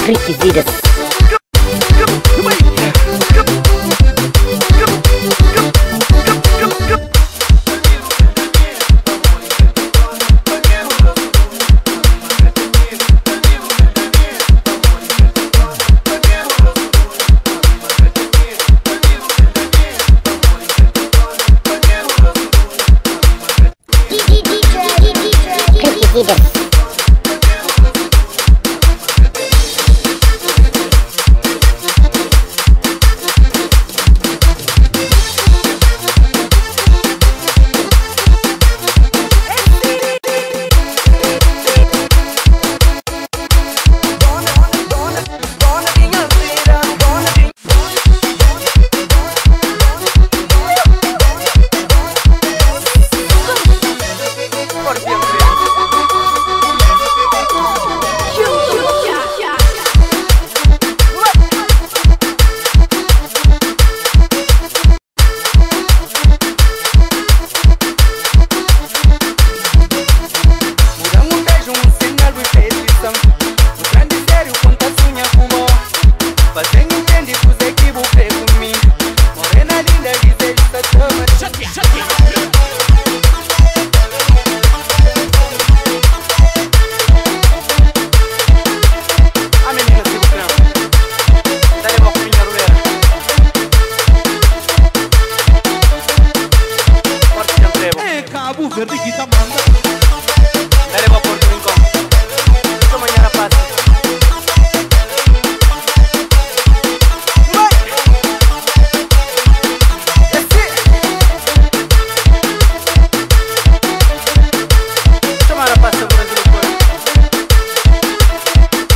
Requisitas. Verde que tá manda. Dale va por tu rincón. Esto mañana pasa. Tomara passa por el rincón.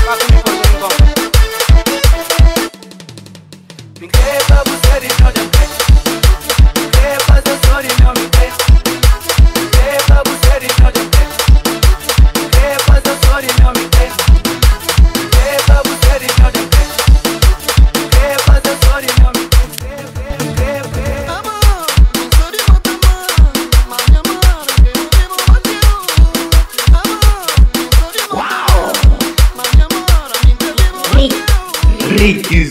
Va conmigo por tu rincón. Pingué pa buscar y no te crees. Pingué pa sasor y no me crees. Requisitas.